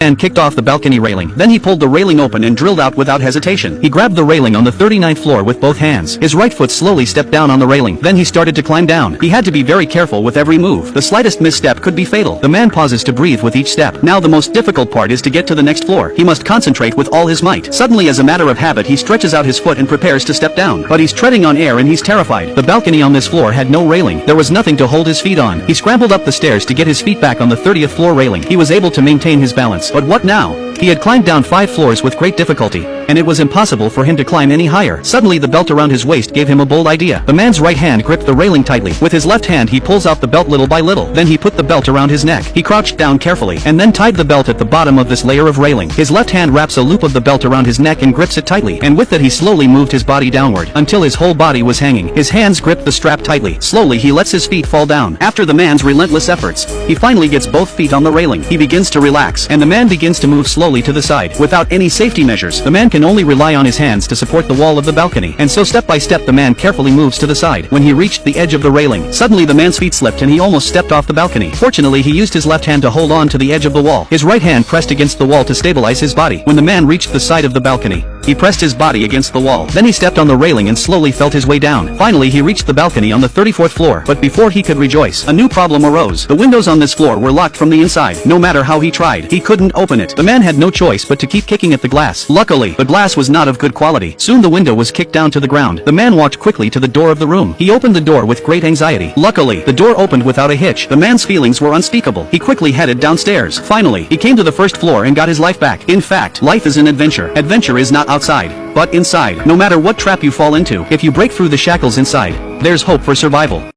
and kicked off the balcony railing. Then he pulled the railing open and drilled out without hesitation. He grabbed the railing on the 39th floor with both hands. His right foot slowly stepped down on the railing. Then he started to climb down. He had to be very careful with every move. The slightest misstep could be fatal. The man pauses to breathe with each step. Now the most difficult part is to get to the next floor. He must concentrate with all his might. Suddenly, as a matter of habit, he stretches out his foot and prepares to step down. But he's treading on air and he's terrified. The balcony on this floor had no railing. There was nothing to hold his feet on. He scrambled up the stairs to get his feet back on the 30th floor railing. He was able to maintain his balance. But what now? He had climbed down 5 floors with great difficulty, and it was impossible for him to climb any higher. Suddenly the belt around his waist gave him a bold idea. The man's right hand gripped the railing tightly. With his left hand he pulls out the belt little by little. Then he put the belt around his neck. He crouched down carefully, and then tied the belt at the bottom of this layer of railing. His left hand wraps a loop of the belt around his neck and grips it tightly, and with it he slowly moved his body downward, until his whole body was hanging. His hands gripped the strap tightly. Slowly he lets his feet fall down. After the man's relentless efforts, he finally gets both feet on the railing. He begins to relax, and the man begins to move slowly to the side. Without any safety measures, the man can only rely on his hands to support the wall of the balcony, and so step by step the man carefully moves to the side. When he reached the edge of the railing, suddenly the man's feet slipped and he almost stepped off the balcony. Fortunately, he used his left hand to hold on to the edge of the wall. His right hand pressed against the wall to stabilize his body. When the man reached the side of the balcony, he pressed his body against the wall. Then he stepped on the railing and slowly felt his way down. Finally, he reached the balcony on the 34th floor, but before he could rejoice, a new problem arose. The windows on this floor were locked from the inside. No matter how he tried, he couldn't open it. The man had no choice but to keep kicking at the glass. Luckily, the glass was not of good quality. Soon the window was kicked down to the ground. The man walked quickly to the door of the room. He opened the door with great anxiety. Luckily, the door opened without a hitch. The man's feelings were unspeakable. He quickly headed downstairs. Finally, he came to the first floor and got his life back. In fact, life is an adventure. Adventure is not outside, but inside. No matter what trap you fall into, if you break through the shackles inside, there's hope for survival.